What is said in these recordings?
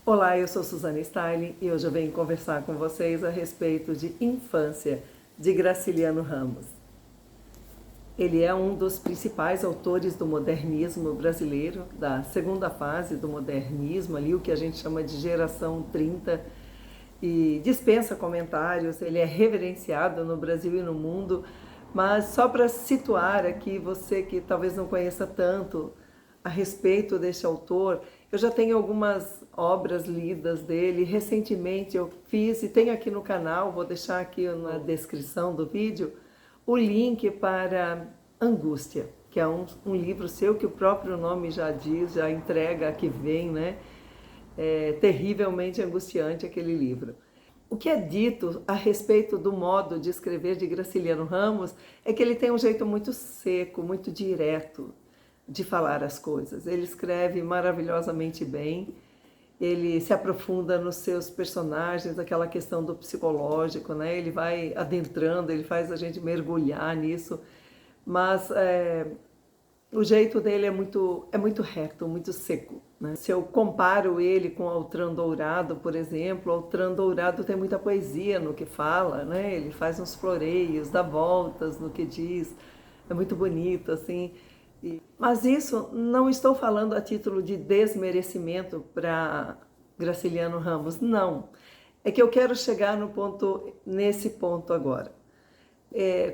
Olá, eu sou Suzana Stiley e hoje eu venho conversar com vocês a respeito de Infância, de Graciliano Ramos. Ele é um dos principais autores do modernismo brasileiro, da segunda fase do modernismo, ali o que a gente chama de geração 30, e dispensa comentários, ele é reverenciado no Brasil e no mundo, mas só para situar aqui você que talvez não conheça tanto a respeito deste autor, eu já tenho algumas obras lidas dele. Recentemente eu fiz, e tenho aqui no canal, vou deixar aqui na descrição do vídeo, o link para Angústia, que é um livro seu que o próprio nome já diz, já entrega a que vem, né? É terrivelmente angustiante aquele livro. O que é dito a respeito do modo de escrever de Graciliano Ramos é que ele tem um jeito muito seco, muito direto de falar as coisas. Ele escreve maravilhosamente bem, ele se aprofunda nos seus personagens, aquela questão do psicológico, né? Ele vai adentrando, ele faz a gente mergulhar nisso, mas o jeito dele é muito reto, muito seco, né? Se eu comparo ele com Altran Dourado, por exemplo, Altran Dourado tem muita poesia no que fala, né? Ele faz uns floreios, dá voltas no que diz, é muito bonito, assim. Mas isso não estou falando a título de desmerecimento para Graciliano Ramos, não. É que eu quero chegar nesse ponto agora.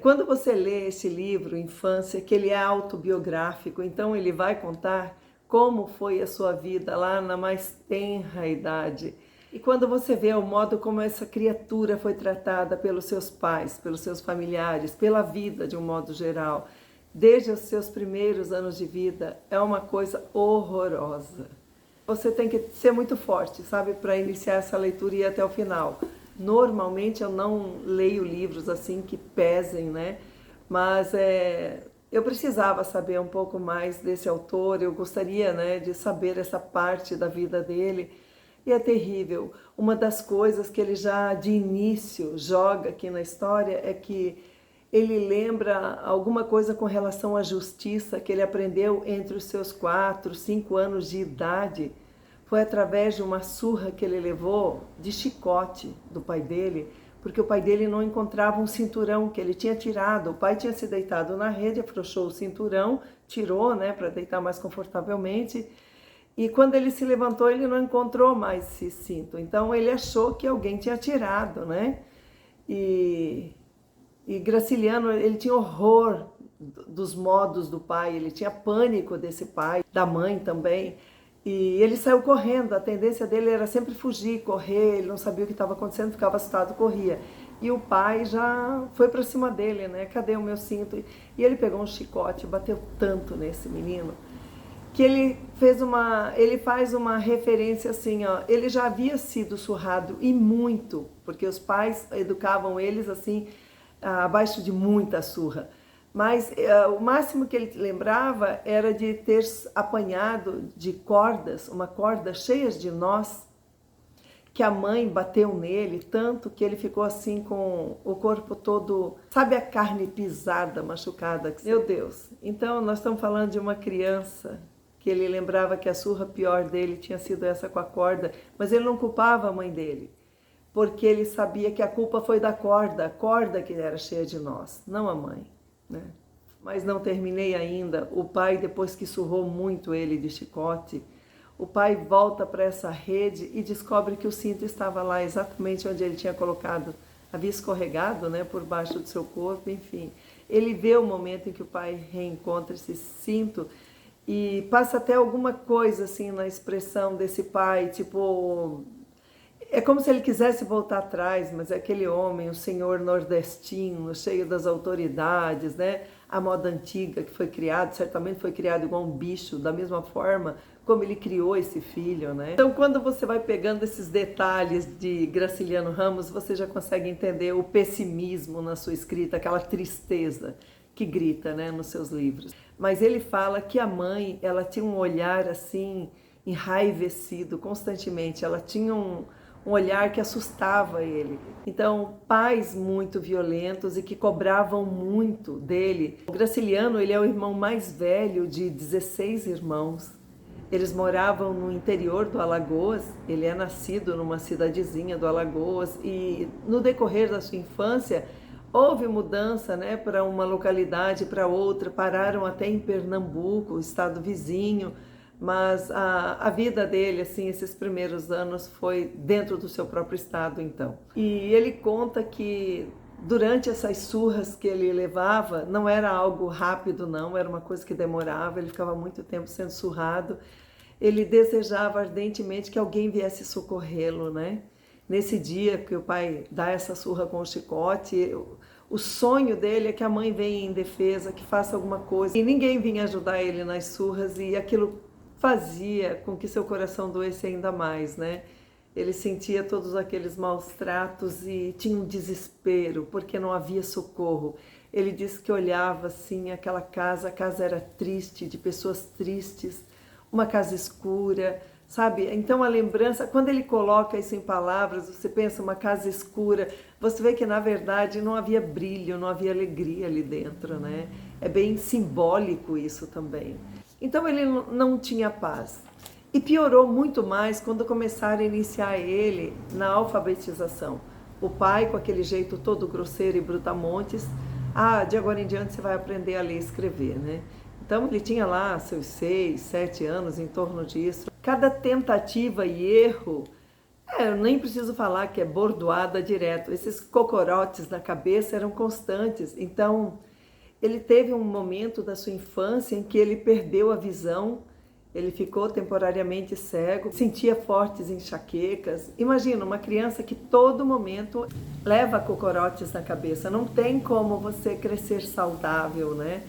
Quando você lê esse livro, Infância, que ele é autobiográfico, então ele vai contar como foi a sua vida lá na mais tenra idade. E quando você vê o modo como essa criatura foi tratada pelos seus pais, pelos seus familiares, pela vida de um modo geral, desde os seus primeiros anos de vida, é uma coisa horrorosa. Você tem que ser muito forte, sabe, para iniciar essa leitura e ir até o final. Normalmente eu não leio livros assim que pesem, né? Mas eu precisava saber um pouco mais desse autor, eu gostaria, né, de saber essa parte da vida dele. E é terrível. Uma das coisas que ele já de início joga aqui na história é que ele lembra alguma coisa com relação à justiça que ele aprendeu entre os seus 4, 5 anos de idade. Foi através de uma surra que ele levou de chicote do pai dele, porque o pai dele não encontrava um cinturão que ele tinha tirado. O pai tinha se deitado na rede, afrouxou o cinturão, tirou, né, para deitar mais confortavelmente. E quando ele se levantou, ele não encontrou mais esse cinto. Então ele achou que alguém tinha tirado, né? E Graciliano, ele tinha horror dos modos do pai, ele tinha pânico desse pai, da mãe também. E ele saiu correndo, a tendência dele era sempre fugir, correr, ele não sabia o que estava acontecendo, ficava assustado, corria. E o pai já foi para cima dele, né? Cadê o meu cinto? E ele pegou um chicote, bateu tanto nesse menino, que ele faz uma referência assim, ó, ele já havia sido surrado e muito, porque os pais educavam eles assim, abaixo de muita surra. Mas o máximo que ele lembrava era de ter apanhado de cordas, uma corda cheia de nós, que a mãe bateu nele, tanto que ele ficou assim com o corpo todo, sabe, a carne pisada, machucada. Meu Deus! Então nós estamos falando de uma criança que ele lembrava que a surra pior dele tinha sido essa com a corda, mas ele não culpava a mãe dele, porque ele sabia que a culpa foi da corda, a corda que era cheia de nós, não a mãe, né? Mas não terminei ainda. O pai, depois que surrou muito ele de chicote, o pai volta para essa rede e descobre que o cinto estava lá exatamente onde ele tinha colocado, havia escorregado, né, por baixo do seu corpo, enfim. Ele vê o momento em que o pai reencontra esse cinto e passa até alguma coisa assim na expressão desse pai, tipo, é como se ele quisesse voltar atrás, mas é aquele homem, o senhor nordestino, cheio das autoridades, né? A moda antiga que foi criado, certamente foi criado igual um bicho, da mesma forma como ele criou esse filho, né? Então, quando você vai pegando esses detalhes de Graciliano Ramos, você já consegue entender o pessimismo na sua escrita, aquela tristeza que grita, né, nos seus livros. Mas ele fala que a mãe, ela tinha um olhar assim, enraivecido constantemente, ela tinha um olhar que assustava ele. Então, pais muito violentos e que cobravam muito dele. O Graciliano, ele é o irmão mais velho de 16 irmãos. Eles moravam no interior do Alagoas, ele é nascido numa cidadezinha do Alagoas e no decorrer da sua infância houve mudança, né, para uma localidade, para outra, pararam até em Pernambuco, estado vizinho, mas a vida dele, assim, esses primeiros anos foi dentro do seu próprio estado, então. E ele conta que durante essas surras que ele levava, não era algo rápido não, era uma coisa que demorava, ele ficava muito tempo sendo surrado, ele desejava ardentemente que alguém viesse socorrê-lo, né? Nesse dia que o pai dá essa surra com o chicote, o sonho dele é que a mãe venha em defesa, que faça alguma coisa. E ninguém vinha ajudar ele nas surras e aquilo fazia com que seu coração doesse ainda mais, né? Ele sentia todos aqueles maus tratos e tinha um desespero, porque não havia socorro. Ele disse que olhava assim aquela casa, a casa era triste, de pessoas tristes, uma casa escura, sabe? Então a lembrança, quando ele coloca isso em palavras, você pensa uma casa escura, você vê que na verdade não havia brilho, não havia alegria ali dentro, né? É bem simbólico isso também. Então ele não tinha paz. E piorou muito mais quando começaram a iniciar ele na alfabetização. O pai, com aquele jeito todo grosseiro e brutamontes, de agora em diante você vai aprender a ler e escrever, né? Então ele tinha lá seus 6, 7 anos, em torno disso. Cada tentativa e erro, eu nem preciso falar que é bordoada direto. Esses cocorotes na cabeça eram constantes. Então ele teve um momento da sua infância em que ele perdeu a visão, ele ficou temporariamente cego, sentia fortes enxaquecas. Imagina, uma criança que todo momento leva cocorotes na cabeça, não tem como você crescer saudável, né?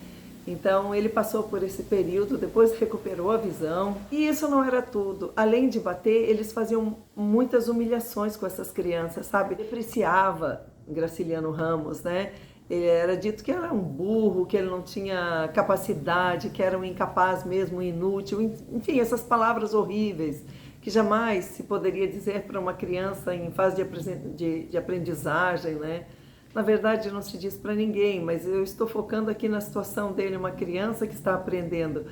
Então ele passou por esse período, depois recuperou a visão. E isso não era tudo. Além de bater, eles faziam muitas humilhações com essas crianças, sabe? Depreciava Graciliano Ramos, né? Ele era dito que era um burro, que ele não tinha capacidade, que era um incapaz mesmo, inútil. Enfim, essas palavras horríveis que jamais se poderia dizer para uma criança em fase de aprendizagem, né? Na verdade, não se diz para ninguém, mas eu estou focando aqui na situação dele, uma criança que está aprendendo.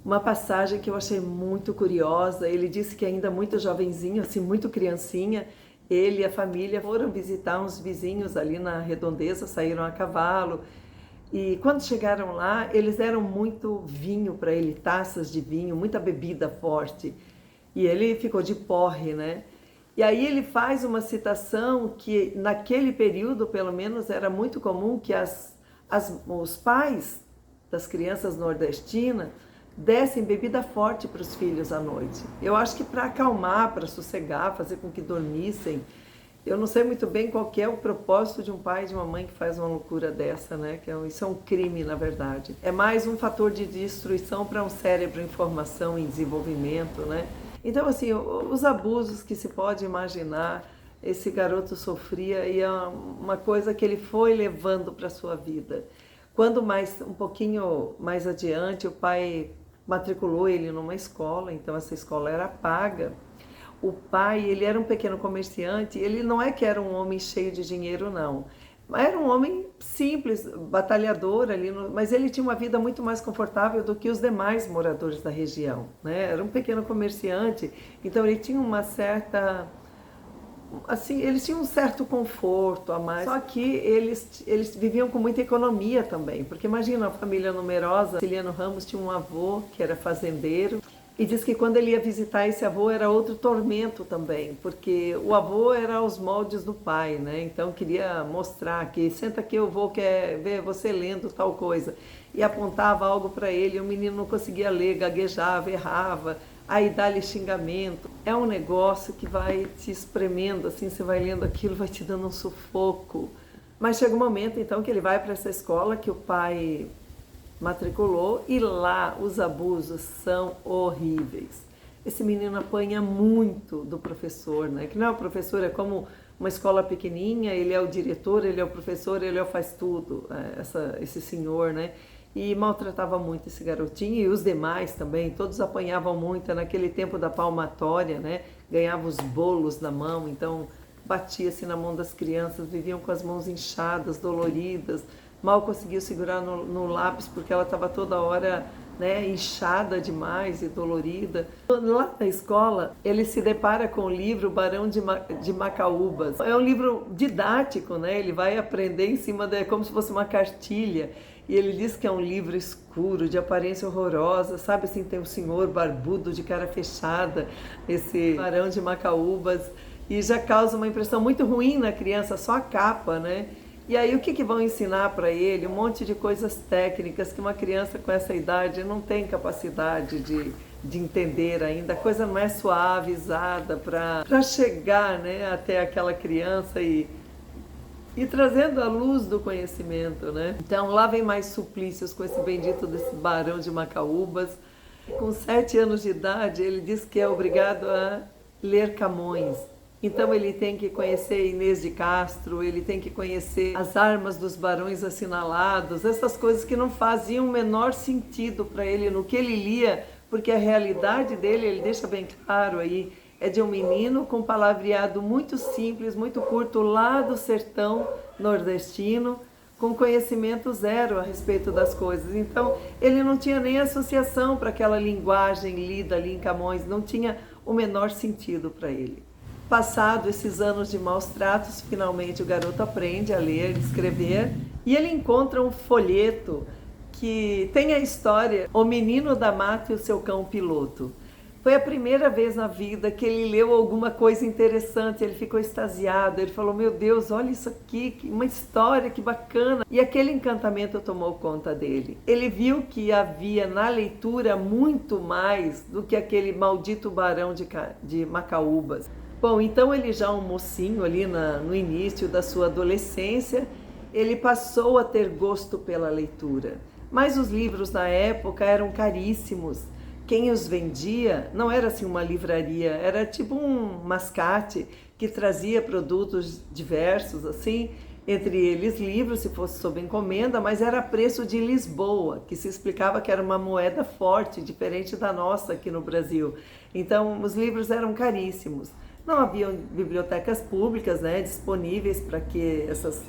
Uma passagem que eu achei muito curiosa, ele disse que ainda muito jovenzinho, assim, muito criancinha, ele e a família foram visitar uns vizinhos ali na redondeza, saíram a cavalo. E quando chegaram lá, eles deram muito vinho para ele, taças de vinho, muita bebida forte. E ele ficou de porre, né? E aí ele faz uma citação que naquele período, pelo menos, era muito comum que os pais das crianças nordestinas dessem bebida forte para os filhos à noite. Eu acho que para acalmar, para sossegar, fazer com que dormissem. Eu não sei muito bem qual que é o propósito de um pai e de uma mãe que faz uma loucura dessa, né? Isso é um crime, na verdade. É mais um fator de destruição para um cérebro em formação, em desenvolvimento, né? Então, assim, os abusos que se pode imaginar, esse garoto sofria e é uma coisa que ele foi levando para a sua vida. Quando um pouquinho mais adiante, o pai matriculou ele numa escola, então essa escola era paga. O pai, ele era um pequeno comerciante, ele não é que era um homem cheio de dinheiro, não. Era um homem simples, batalhador ali, mas ele tinha uma vida muito mais confortável do que os demais moradores da região, né? Era um pequeno comerciante, então ele tinha uma certa... assim, eles tinham um certo conforto a mais, só que eles viviam com muita economia também, porque imagina uma família numerosa. Graciliano Ramos tinha um avô que era fazendeiro, e diz que quando ele ia visitar esse avô era outro tormento também, porque o avô era aos moldes do pai, né? Então queria mostrar que senta aqui, o avô quer ver você lendo tal coisa, e apontava algo para ele, e o menino não conseguia ler, gaguejava, errava, aí dá-lhe xingamento. É um negócio que vai te espremendo, assim, você vai lendo aquilo, vai te dando um sufoco. Mas chega um momento, então, que ele vai para essa escola que o pai matriculou e lá os abusos são horríveis. Esse menino apanha muito do professor, né? Que não é o professor, é como uma escola pequenininha, ele é o diretor, ele é o professor, ele é o faz tudo, esse senhor, né? E maltratava muito esse garotinho e os demais também, todos apanhavam muito. Naquele tempo da palmatória, né? Ganhava os bolos na mão, então batia-se na mão das crianças, viviam com as mãos inchadas, doloridas, mal conseguiu segurar no lápis porque ela estava toda hora né, inchada demais e dolorida. Lá na escola, ele se depara com o livro Barão de Macaúbas. É um livro didático, né? Ele vai aprender em cima como se fosse uma cartilha. E ele diz que é um livro escuro, de aparência horrorosa, sabe assim, tem um senhor barbudo de cara fechada, esse Barão de Macaúbas, e já causa uma impressão muito ruim na criança, só a capa, né? E aí o que vão ensinar para ele? Um monte de coisas técnicas que uma criança com essa idade não tem capacidade de entender ainda. A coisa não é suavizada para chegar, né, até aquela criança e trazendo a luz do conhecimento, né? Então lá vem mais suplícios com esse bendito desse Barão de Macaúbas. Com 7 anos de idade, ele diz que é obrigado a ler Camões. Então ele tem que conhecer Inês de Castro, ele tem que conhecer as armas dos barões assinalados, essas coisas que não faziam o menor sentido para ele no que ele lia, porque a realidade dele, ele deixa bem claro aí, é de um menino com palavreado muito simples, muito curto, lá do sertão nordestino, com conhecimento zero a respeito das coisas. Então, ele não tinha nem associação para aquela linguagem lida ali em Camões, não tinha o menor sentido para ele. Passado esses anos de maus tratos, finalmente o garoto aprende a ler, a escrever, e ele encontra um folheto que tem a história O Menino da Mata e o Seu Cão Piloto. Foi a primeira vez na vida que ele leu alguma coisa interessante, ele ficou extasiado, ele falou, meu Deus, olha isso aqui, que uma história, que bacana. E aquele encantamento tomou conta dele. Ele viu que havia na leitura muito mais do que aquele maldito Barão de Macaúbas. Bom, então ele já um mocinho ali no início da sua adolescência, ele passou a ter gosto pela leitura. Mas os livros na época eram caríssimos. Quem os vendia não era assim uma livraria, era tipo um mascate que trazia produtos diversos, assim, entre eles livros, se fosse sob encomenda, mas era a preço de Lisboa, que se explicava que era uma moeda forte, diferente da nossa aqui no Brasil. Então, os livros eram caríssimos. Não haviam bibliotecas públicas, né, disponíveis para que essas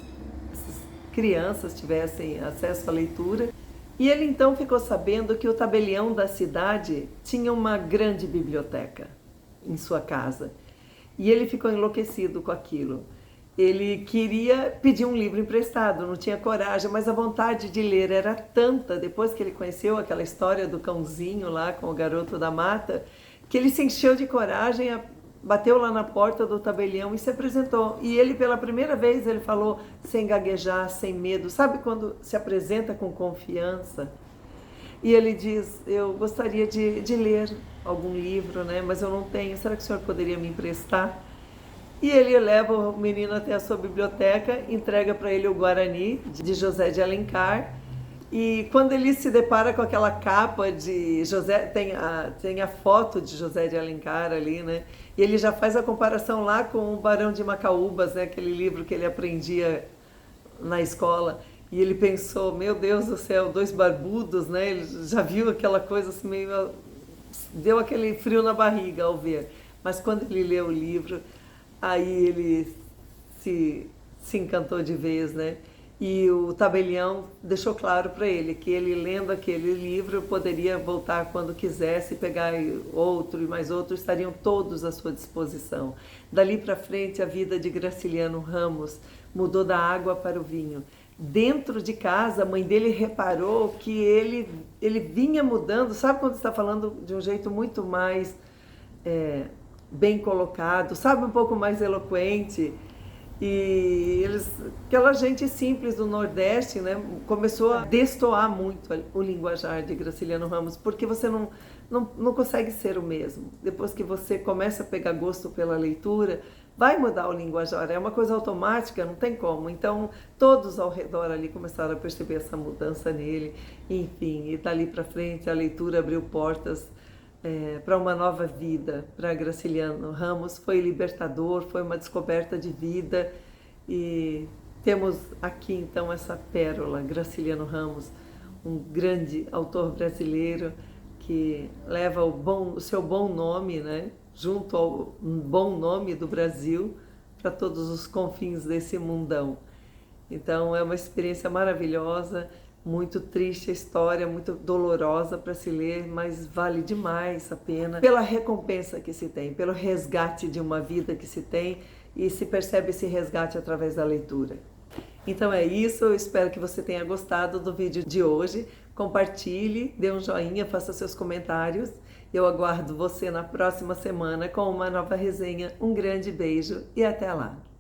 crianças tivessem acesso à leitura. E ele então ficou sabendo que o tabelião da cidade tinha uma grande biblioteca em sua casa. E ele ficou enlouquecido com aquilo. Ele queria pedir um livro emprestado, não tinha coragem, mas a vontade de ler era tanta, depois que ele conheceu aquela história do cãozinho lá com o garoto da mata, que ele se encheu de coragem, bateu lá na porta do tabelião e se apresentou. E ele, pela primeira vez, ele falou sem gaguejar, sem medo. Sabe quando se apresenta com confiança? E ele diz, eu gostaria de ler algum livro, né? Mas eu não tenho. Será que o senhor poderia me emprestar? E ele leva o menino até a sua biblioteca, entrega para ele o Guarani, de José de Alencar. E quando ele se depara com aquela capa de José, tem a foto de José de Alencar ali, né? E ele já faz a comparação lá com o Barão de Macaúbas, né? Aquele livro que ele aprendia na escola. E ele pensou, meu Deus do céu, 2 barbudos, né? Ele já viu aquela coisa assim meio... Deu aquele frio na barriga ao ver. Mas quando ele leu o livro, aí ele se encantou de vez, né? E o tabelião deixou claro para ele que ele, lendo aquele livro, poderia voltar quando quisesse, pegar outro e mais outro, estariam todos à sua disposição. Dali para frente, a vida de Graciliano Ramos mudou da água para o vinho. Dentro de casa, a mãe dele reparou que ele vinha mudando, sabe quando está falando de um jeito muito mais bem colocado, sabe, um pouco mais eloquente. E aquela gente simples do Nordeste, né, começou a destoar muito o linguajar de Graciliano Ramos, porque você não consegue ser o mesmo. Depois que você começa a pegar gosto pela leitura, vai mudar o linguajar, é uma coisa automática, não tem como. Então, todos ao redor ali começaram a perceber essa mudança nele, enfim, e dali para frente a leitura abriu portas para uma nova vida. Para Graciliano Ramos foi libertador, foi uma descoberta de vida, e temos aqui então essa pérola, Graciliano Ramos, um grande autor brasileiro que leva o seu bom nome, né, junto ao bom nome do Brasil, para todos os confins desse mundão. Então é uma experiência maravilhosa. Muito triste a história, muito dolorosa para se ler, mas vale demais a pena pela recompensa que se tem, pelo resgate de uma vida que se tem e se percebe esse resgate através da leitura. Então é isso, eu espero que você tenha gostado do vídeo de hoje. Compartilhe, dê um joinha, faça seus comentários. Eu aguardo você na próxima semana com uma nova resenha. Um grande beijo e até lá!